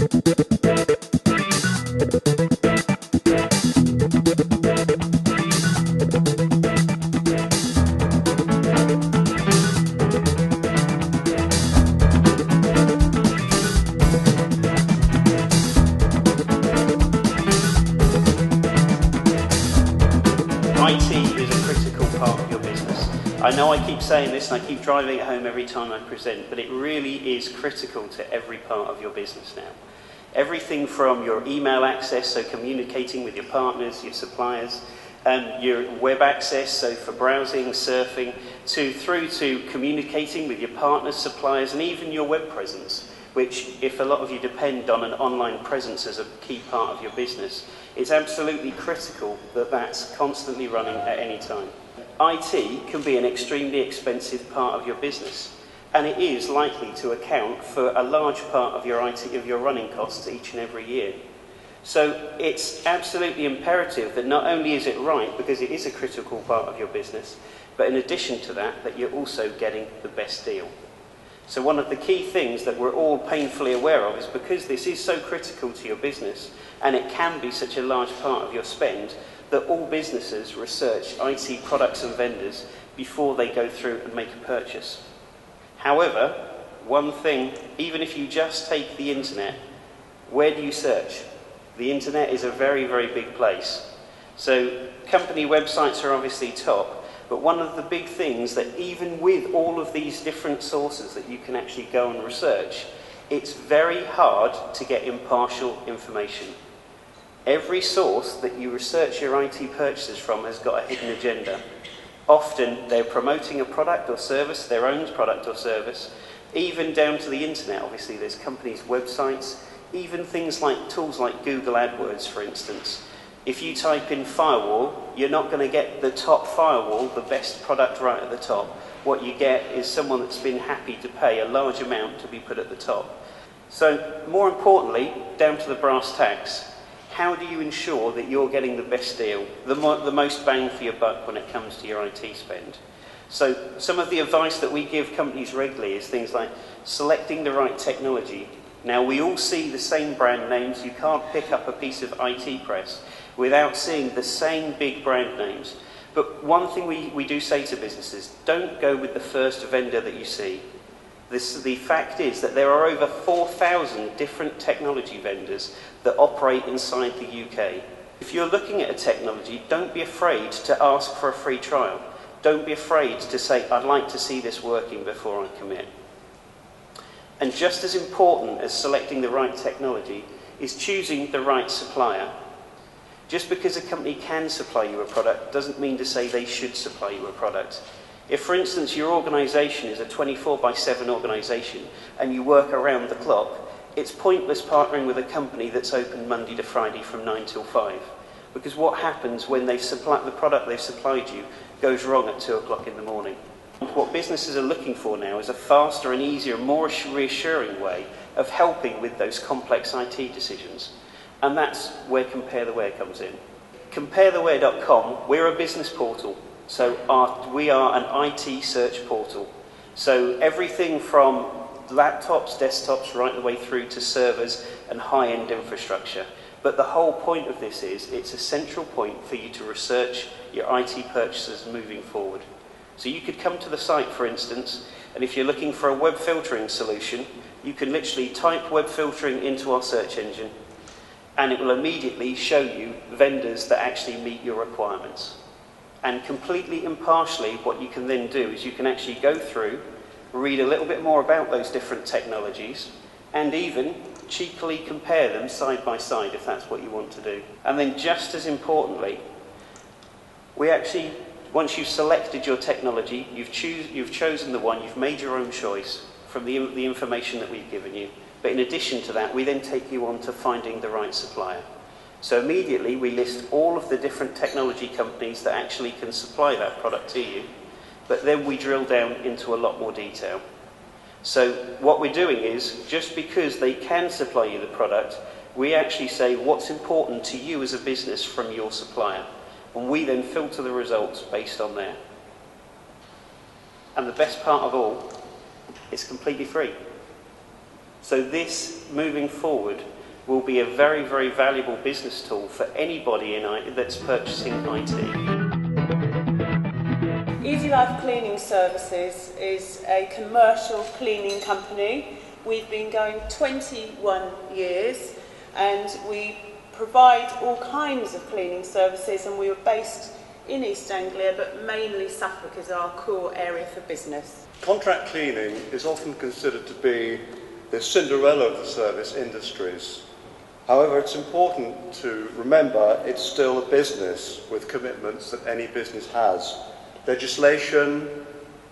IT is a critical part of your business. I know I keep saying this and I keep driving it home every time I present, but it really is critical to every part of your business now. Everything from your email access, so communicating with your partners, your suppliers, your web access, so for browsing, surfing, through to communicating with your partners, suppliers, and even your web presence, which, if a lot of you depend on an online presence as a key part of your business, it's absolutely critical that that's constantly running at any time. IT can be an extremely expensive part of your business, and it is likely to account for a large part of your running costs each and every year. So it's absolutely imperative that not only is it right, because it is a critical part of your business, but in addition to that, that you're also getting the best deal. So one of the key things that we're all painfully aware of is because this is so critical to your business, and it can be such a large part of your spend, that all businesses research IT products and vendors before they go through and make a purchase. However, one thing, even if you just take the internet, where do you search? The internet is a very, very big place. So company websites are obviously top, but one of the big things that even with all of these different sources that you can actually go and research, it's very hard to get impartial information. Every source that you research your IT purchases from has got a hidden agenda. Often they're promoting a product or service, their own product or service, even down to the internet. Obviously there's companies' websites, even things like tools like Google AdWords, for instance. If you type in firewall, you're not going to get the top firewall, the best product right at the top. What you get is someone that's been happy to pay a large amount to be put at the top. So more importantly, down to the brass tacks, how do you ensure that you're getting the best deal, the most bang for your buck when it comes to your IT spend? So some of the advice that we give companies regularly is things like selecting the right technology. Now we all see the same brand names. You can't pick up a piece of IT press without seeing the same big brand names. But one thing we do say to businesses, don't go with the first vendor that you see. The fact is that there are over 4,000 different technology vendors that operate inside the UK. If you're looking at a technology, don't be afraid to ask for a free trial. Don't be afraid to say, I'd like to see this working before I commit. And just as important as selecting the right technology is choosing the right supplier. Just because a company can supply you a product doesn't mean to say they should supply you a product. If, for instance, your organisation is a 24/7 organisation and you work around the clock, it's pointless partnering with a company that's open Monday to Friday from 9 till 5. Because what happens when the product they've supplied you goes wrong at 2 o'clock in the morning? What businesses are looking for now is a faster and easier, more reassuring way of helping with those complex IT decisions. And that's where Compare the Where comes in. CompareTheWhere.com, we're a business portal. So we are an IT search portal. So everything from laptops, desktops, right the way through to servers and high-end infrastructure. But the whole point of this is it's a central point for you to research your IT purchases moving forward. So you could come to the site, for instance, and if you're looking for a web filtering solution, you can literally type web filtering into our search engine, and it will immediately show you vendors that actually meet your requirements. And completely impartially, what you can then do is you can actually go through, read a little bit more about those different technologies, and even cheekily compare them side by side if that's what you want to do. And then just as importantly, we actually, once you've selected your technology, you've chosen the one, you've made your own choice from the information that we've given you. But in addition to that, we then take you on to finding the right supplier. So immediately we list all of the different technology companies that actually can supply that product to you, but then we drill down into a lot more detail. So what we're doing is, just because they can supply you the product, we actually say what's important to you as a business from your supplier, and we then filter the results based on there. And the best part of all, it's completely free. So this, moving forward, will be a very, very valuable business tool for anybody that's purchasing IT. Easy Life Cleaning Services is a commercial cleaning company. We've been going 21 years and we provide all kinds of cleaning services, and we are based in East Anglia, but mainly Suffolk is our core area for business. Contract cleaning is often considered to be the Cinderella of the service industries. However, it's important to remember it's still a business with commitments that any business has. Legislation,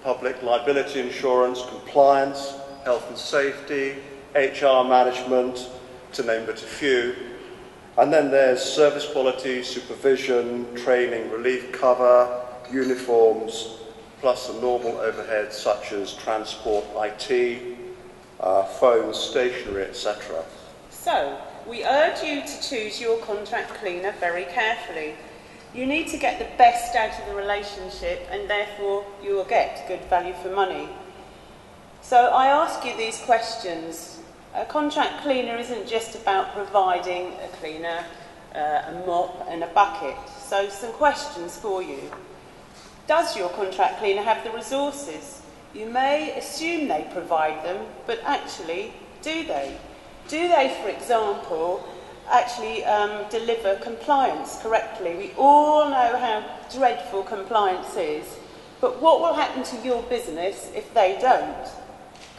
public liability insurance, compliance, health and safety, HR management, to name but a few. And then there's service quality, supervision, training, relief cover, uniforms, plus some normal overheads such as transport, IT, phones, stationery, etc. So, we urge you to choose your contract cleaner very carefully. You need to get the best out of the relationship, and therefore you will get good value for money. So I ask you these questions. A contract cleaner isn't just about providing a cleaner, a mop and a bucket. So some questions for you. Does your contract cleaner have the resources? You may assume they provide them, but actually, do they? Do they, for example, actually deliver compliance correctly? We all know how dreadful compliance is, but what will happen to your business if they don't?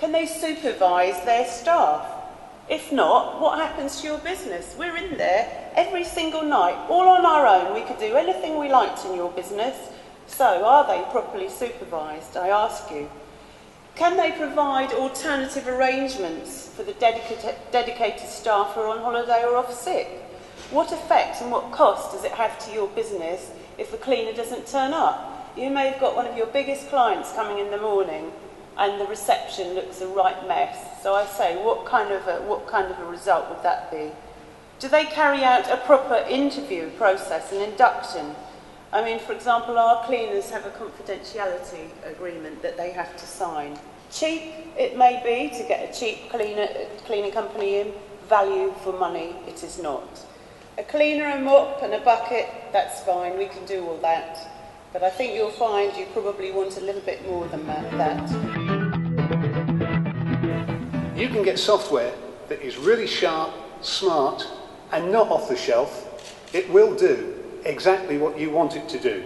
Can they supervise their staff? If not, what happens to your business? We're in there every single night, all on our own. We could do anything we liked in your business. So, are they properly supervised, I ask you? Can they provide alternative arrangements for the dedicated staff who are on holiday or off sick? What effect and what cost does it have to your business if the cleaner doesn't turn up? You may have got one of your biggest clients coming in the morning and the reception looks a right mess. So I say, what kind of a result would that be? Do they carry out a proper interview process and induction? I mean, for example, our cleaners have a confidentiality agreement that they have to sign. Cheap it may be to get a cheap cleaning company in. Value for money, it is not. A cleaner, a mop and a bucket, that's fine, we can do all that. But I think you'll find you probably want a little bit more than that. You can get software that is really sharp, smart and not off the shelf. It will do exactly what you want it to do,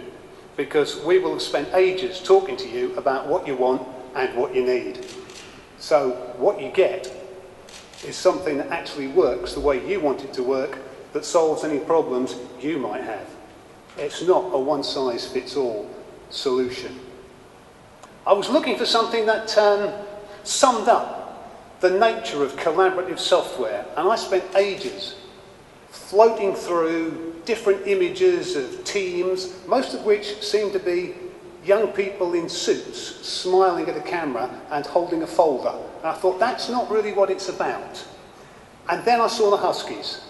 because we will have spent ages talking to you about what you want and what you need. So what you get is something that actually works the way you want it to work, that solves any problems you might have. It's not a one-size-fits-all solution. I was looking for something that summed up the nature of collaborative software, and I spent ages floating through different images of teams, most of which seemed to be young people in suits smiling at a camera and holding a folder. And I thought, that's not really what it's about. And then I saw the Huskies.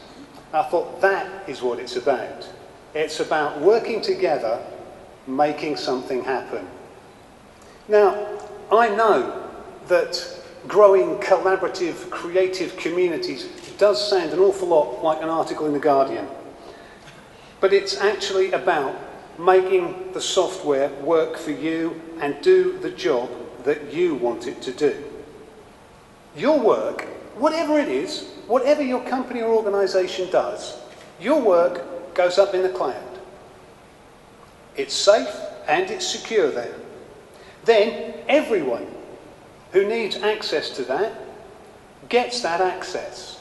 I thought, that is what it's about. It's about working together, making something happen. Now, I know that growing collaborative, creative communities does sound an awful lot like an article in The Guardian. But it's actually about making the software work for you and do the job that you want it to do. Your work, whatever it is, whatever your company or organisation does, your work goes up in the cloud. It's safe and it's secure there. Then everyone who needs access to that gets that access.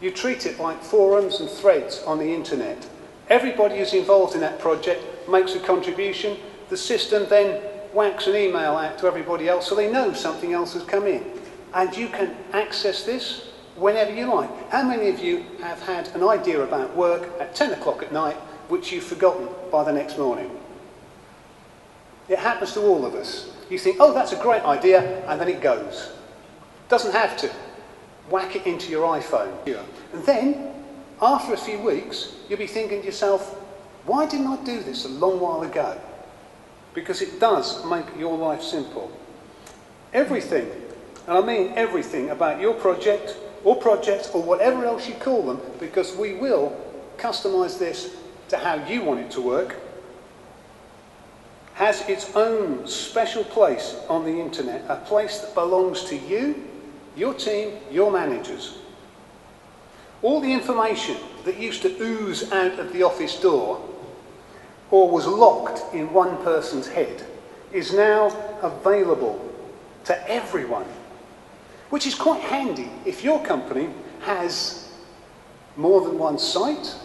You treat it like forums and threads on the internet. Everybody who's involved in that project makes a contribution. The system then whacks an email out to everybody else so they know something else has come in. And you can access this whenever you like. How many of you have had an idea about work at 10 o'clock at night which you've forgotten by the next morning? It happens to all of us. You think, oh, that's a great idea, and then it goes. Doesn't have to. Whack it into your iPhone. And then, after a few weeks, you'll be thinking to yourself, why didn't I do this a long while ago? Because it does make your life simple. Everything And I mean everything about your project or projects or whatever else you call them, because we will customise this to how you want it to work, has its own special place on the internet, a place that belongs to you, your team, your managers. All the information that used to ooze out of the office door or was locked in one person's head is now available to everyone, which is quite handy if your company has more than one site.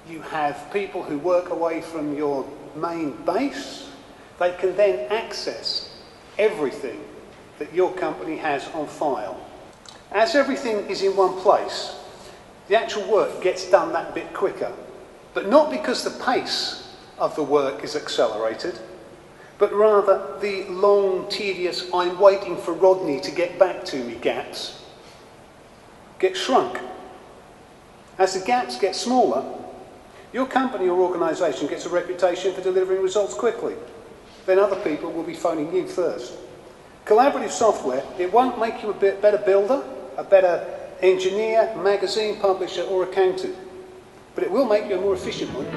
You have people who work away from your main base. They can then access everything that your company has on file. As everything is in one place, the actual work gets done that bit quicker, but not because the pace of the work is accelerated, but rather the long, tedious, I'm waiting for Rodney to get back to me gaps get shrunk. As the gaps get smaller, your company or organisation gets a reputation for delivering results quickly. Then other people will be phoning you first. Collaborative software, it won't make you a better builder, a better engineer, magazine publisher or accountant, but it will make you a more efficient one.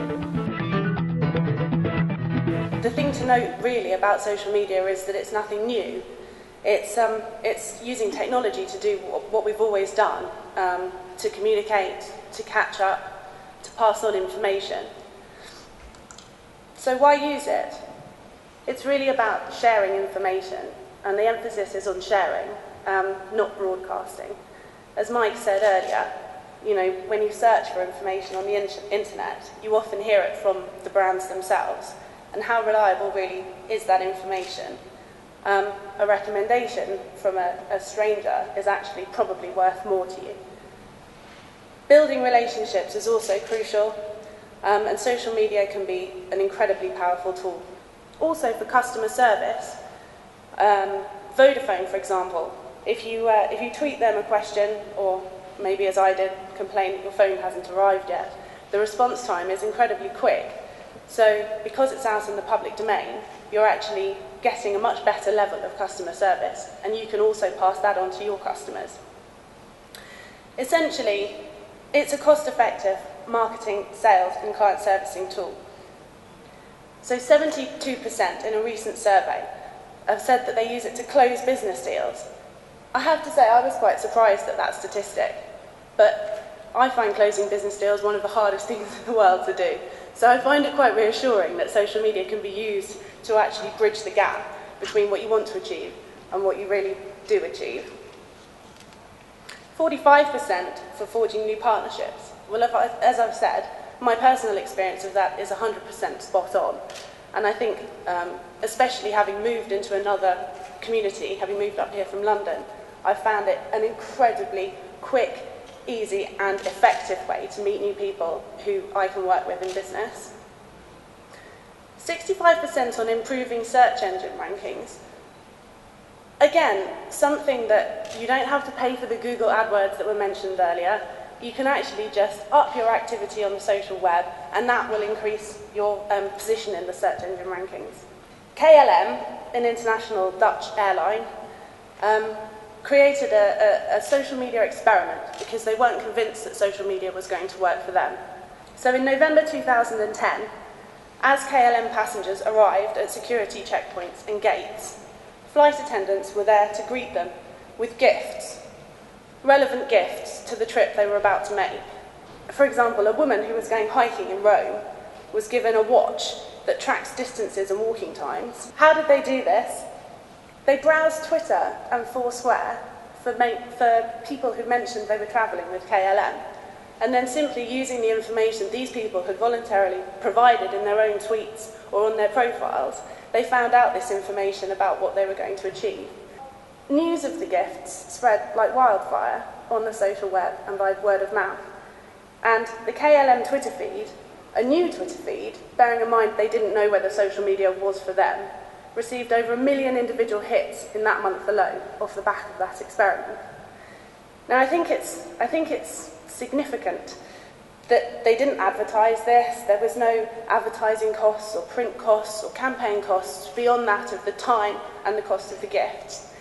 The thing to note really about social media is that it's nothing new. It's using technology to do what we've always done, to communicate, to catch up, to pass on information. So why use it? It's really about sharing information, and the emphasis is on sharing, not broadcasting. As Mike said earlier, you know, when you search for information on the internet, you often hear it from the brands themselves. And how reliable really is that information? A recommendation from a stranger is actually probably worth more to you. Building relationships is also crucial, and social media can be an incredibly powerful tool. Also for customer service, Vodafone, for example, if you tweet them a question, or maybe as I did, complain that your phone hasn't arrived yet, the response time is incredibly quick. So because it's out in the public domain, you're actually getting a much better level of customer service, and you can also pass that on to your customers. Essentially, it's a cost-effective marketing, sales and client servicing tool. So 72% in a recent survey have said that they use it to close business deals. I have to say I was quite surprised at that statistic, but I find closing business deals one of the hardest things in the world to do. So I find it quite reassuring that social media can be used to actually bridge the gap between what you want to achieve and what you really do achieve. 45% for forging new partnerships. Well, as I've said, my personal experience of that is 100% spot on. And I think, especially having moved into another community, having moved up here from London, I found it an incredibly quick, easy and effective way to meet new people who I can work with in business. 65% on improving search engine rankings. Again, something that you don't have to pay for the Google AdWords that were mentioned earlier. You can actually just up your activity on the social web, and that will increase your position in the search engine rankings. KLM, an international Dutch airline, created a social media experiment because they weren't convinced that social media was going to work for them. So in November 2010, as KLM passengers arrived at security checkpoints and gates, flight attendants were there to greet them with gifts, relevant gifts to the trip they were about to make. For example, a woman who was going hiking in Rome was given a watch that tracks distances and walking times. How did they do this? They browsed Twitter and Foursquare for people who mentioned they were travelling with KLM, and then simply using the information these people had voluntarily provided in their own tweets or on their profiles, they found out this information about what they were going to achieve. News of the gifts spread like wildfire on the social web and by word of mouth. And the KLM Twitter feed, a new Twitter feed, bearing in mind they didn't know whether social media was for them, received over 1 million individual hits in that month alone off the back of that experiment. Now I think it's significant that they didn't advertise this. There was no advertising costs or print costs or campaign costs beyond that of the time and the cost of the gifts.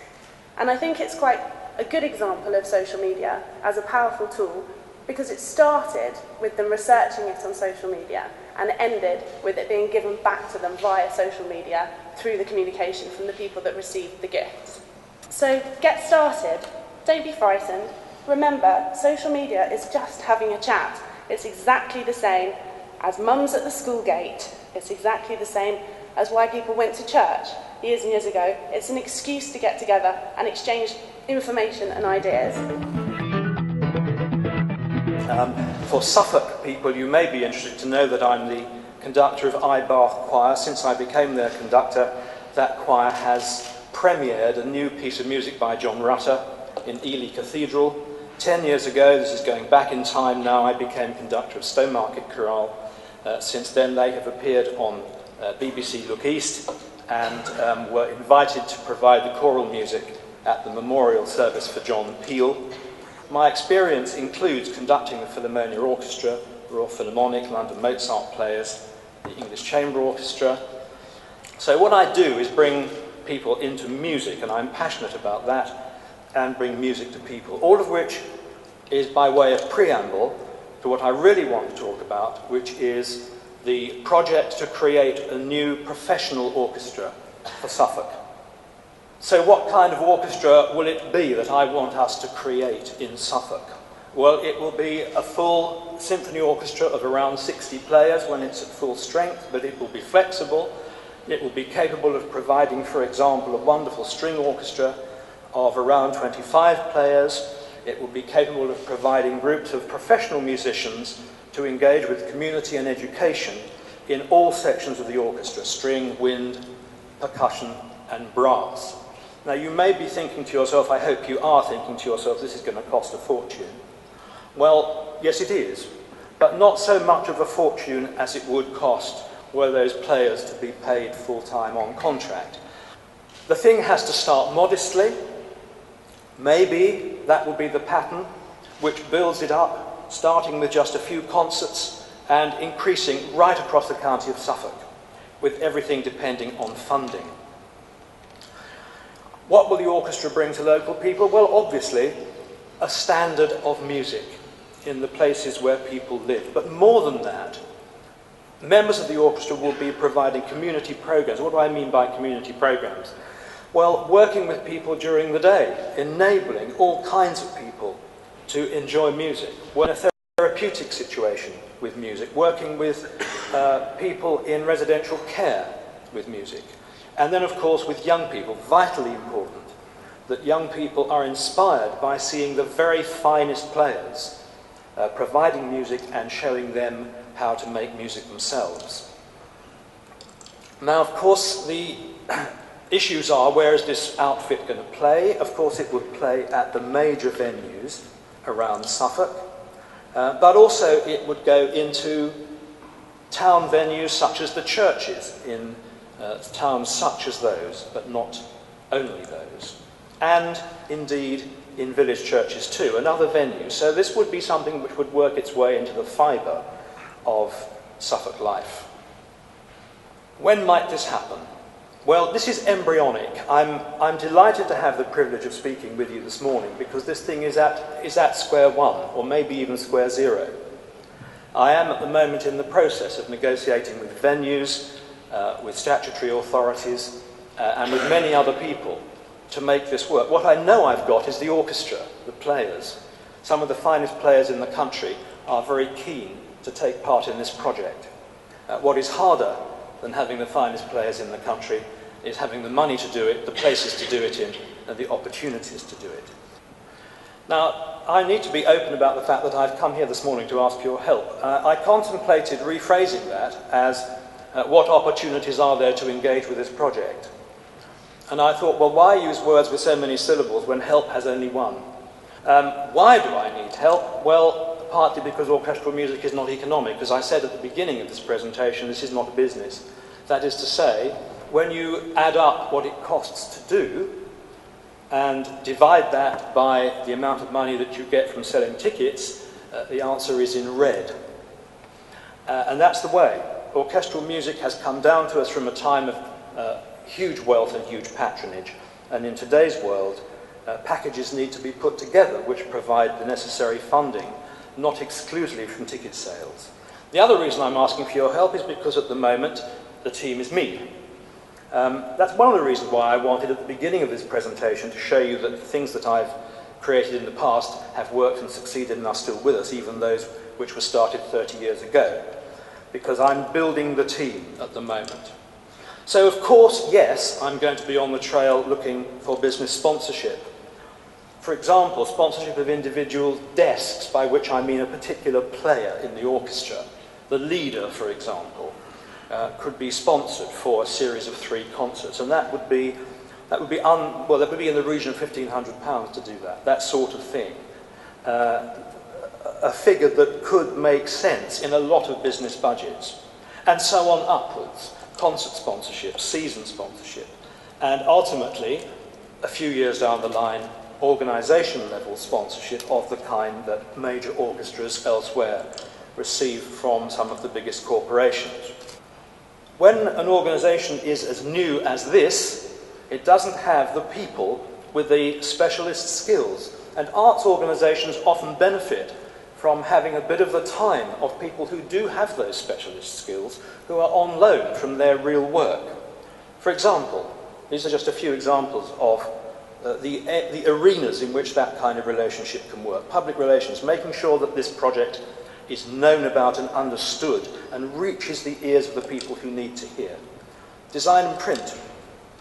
And I think it's quite a good example of social media as a powerful tool, because it started with them researching it on social media and ended with it being given back to them via social media through the communication from the people that received the gifts. So get started, don't be frightened. Remember, social media is just having a chat. It's exactly the same as mums at the school gate. It's exactly the same as why people went to church years and years ago. It's an excuse to get together and exchange information and ideas. For Suffolk people, you may be interested to know that I'm the conductor of Ibath Choir. Since I became their conductor, that choir has premiered a new piece of music by John Rutter in Ely Cathedral. 10 years ago, this is going back in time now, I became conductor of Stowmarket Chorale. Since then, they have appeared on BBC Look East and were invited to provide the choral music at the memorial service for John Peel. My experience includes conducting the Philharmonia Orchestra, Royal Philharmonic, London Mozart Players, the English Chamber Orchestra. So what I do is bring people into music, and I'm passionate about that, and bring music to people, all of which is by way of preamble to what I really want to talk about, which is the project to create a new professional orchestra for Suffolk. So what kind of orchestra will it be that I want us to create in Suffolk? Well, it will be a full symphony orchestra of around 60 players when it's at full strength, but it will be flexible. It will be capable of providing, for example, a wonderful string orchestra of around 25 players. It will be capable of providing groups of professional musicians to engage with community and education in all sections of the orchestra: string, wind, percussion, and brass. Now, you may be thinking to yourself, I hope you are thinking to yourself, this is going to cost a fortune. Well, yes it is, but not so much of a fortune as it would cost were those players to be paid full-time on contract. The thing has to start modestly. Maybe that will be the pattern which builds it up, starting with just a few concerts and increasing right across the county of Suffolk, with everything depending on funding. What will the orchestra bring to local people? Well, obviously, a standard of music in the places where people live. But more than that, members of the orchestra will be providing community programs. What do I mean by community programs? Well, working with people during the day, enabling all kinds of people to enjoy music. We're in a therapeutic situation with music, working with people in residential care with music. And then, of course, with young people, vitally important that young people are inspired by seeing the very finest players providing music and showing them how to make music themselves. Now, of course, the issues are, where is this outfit going to play? Of course, it would play at the major venues around Suffolk, but also it would go into town venues such as the churches in towns such as those, but not only those, and indeed in village churches too, and other venues. So this would be something which would work its way into the fibre of Suffolk life. When might this happen? Well, this is embryonic. I'm delighted to have the privilege of speaking with you this morning, because this thing is at square one, or maybe even square zero. I am at the moment in the process of negotiating with venues, with statutory authorities, and with many other people to make this work. What I know I've got is the orchestra, the players. Some of the finest players in the country are very keen to take part in this project. What is harder than having the finest players in the country is having the money to do it, the places to do it in, and the opportunities to do it. Now, I need to be open about the fact that I've come here this morning to ask your help. I contemplated rephrasing that as what opportunities are there to engage with this project? And I thought, well, why use words with so many syllables when help has only one? Why do I need help? Well, partly because orchestral music is not economic. As I said at the beginning of this presentation, this is not a business. That is to say, when you add up what it costs to do and divide that by the amount of money that you get from selling tickets, the answer is in red. And that's the way. Orchestral music has come down to us from a time of huge wealth and huge patronage. And in today's world, packages need to be put together which provide the necessary funding, not exclusively from ticket sales. The other reason I'm asking for your help is because at the moment the team is me. That's one of the reasons why I wanted at the beginning of this presentation to show you that the things that I've created in the past have worked and succeeded and are still with us, even those which were started 30 years ago, because I'm building the team at the moment. So of course, yes, I'm going to be on the trail looking for business sponsorship. For example, sponsorship of individual desks, by which I mean a particular player in the orchestra. The leader, for example, could be sponsored for a series of 3 concerts, and that would be in the region of £1,500 to do that sort of thing. A figure that could make sense in a lot of business budgets, and so on upwards. Concert sponsorship, season sponsorship, and ultimately, a few years down the line, organisation level sponsorship of the kind that major orchestras elsewhere receive from some of the biggest corporations. When an organisation is as new as this, it doesn't have the people with the specialist skills, and arts organisations often benefit from having a bit of the time of people who do have those specialist skills, who are on loan from their real work. For example, these are just a few examples of the arenas in which that kind of relationship can work. Public relations, making sure that this project is known about and understood and reaches the ears of the people who need to hear. Design and print.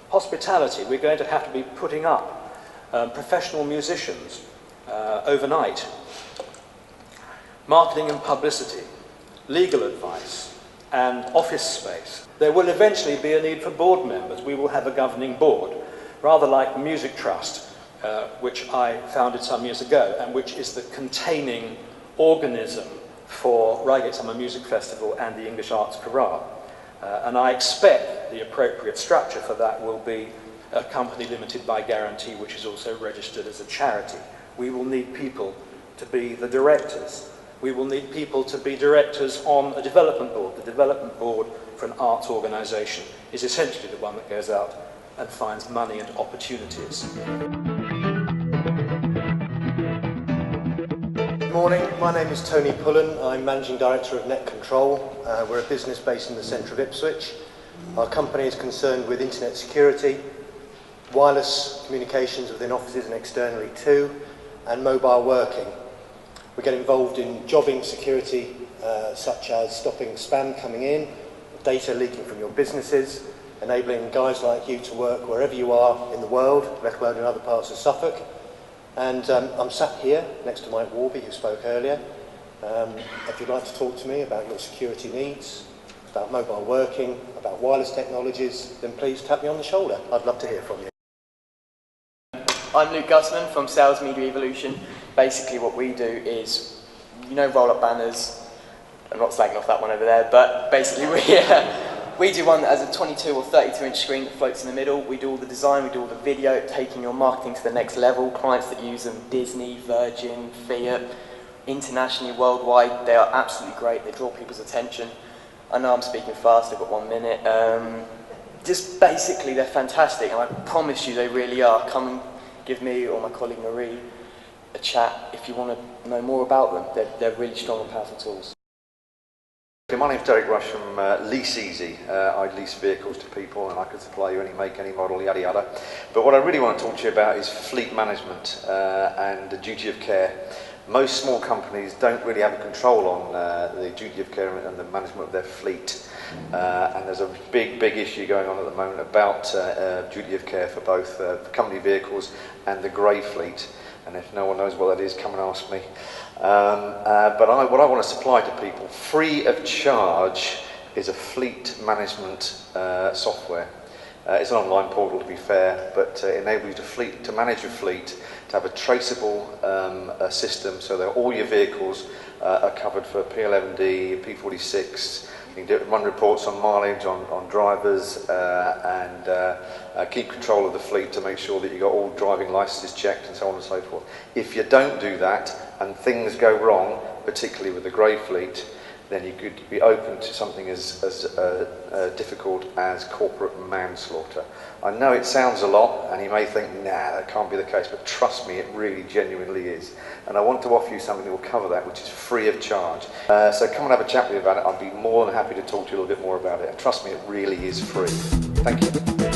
Hospitality, we're going to have to be putting up professional musicians overnight. Marketing and publicity, legal advice, and office space. There will eventually be a need for board members. We will have a governing board, rather like the Music Trust, which I founded some years ago, and which is the containing organism for Reigate Summer Music Festival and the English Arts Chorale. And I expect the appropriate structure for that will be a company limited by guarantee, which is also registered as a charity. We will need people to be the directors. We will need people to be directors on a development board. The development board for an arts organisation is essentially the one that goes out and finds money and opportunities. Good morning, my name is Tony Pullen. I'm Managing Director of Net Control. We're a business based in the centre of Ipswich. Our company is concerned with internet security, wireless communications within offices and externally too, and mobile working. We get involved in jobbing security, such as stopping spam coming in, data leaking from your businesses, enabling guys like you to work wherever you are in the world, let alone in other parts of Suffolk. And I'm sat here next to Mike Warby, who spoke earlier. If you'd like to talk to me about your security needs, about mobile working, about wireless technologies, then please tap me on the shoulder. I'd love to hear from you. I'm Luke Gusman from Sales Media Evolution. Basically what we do is, roll up banners. I'm not slagging off that one over there, but basically we do one that has a 22 or 32 inch screen that floats in the middle. We do all the design, we do all the video, taking your marketing to the next level. Clients that use them, Disney, Virgin, Fiat, internationally, worldwide, they are absolutely great. They draw people's attention. I know I'm speaking fast, I've got 1 minute. Just basically they're fantastic, and I promise you they really are. Come and give me or my colleague Marie a chat if you want to know more about them. They're really strong and powerful tools. My name's Derek Rush from Lease Easy. I lease vehicles to people and I can supply you any make, any model, yada yada. But what I really want to talk to you about is fleet management and the duty of care. Most small companies don't really have a control on the duty of care and the management of their fleet. And there's a big issue going on at the moment about duty of care for both company vehicles and the grey fleet. And if no one knows what that is, come and ask me. But what I want to supply to people, free of charge, is a fleet management software. It's an online portal, to be fair, but it enables you to manage your fleet, to have a traceable system so that all your vehicles are covered for P11D, P46. You can run reports on mileage, on drivers, and keep control of the fleet to make sure that you've got all driving licenses checked and so on and so forth. If you don't do that and things go wrong, particularly with the grey fleet, then you could be open to something as difficult as corporate manslaughter. I know it sounds a lot, and you may think, nah, that can't be the case, but trust me, it really genuinely is. And I want to offer you something that will cover that, which is free of charge. So come and have a chat with me about it. I'd be more than happy to talk to you a little bit more about it. And trust me, it really is free. Thank you.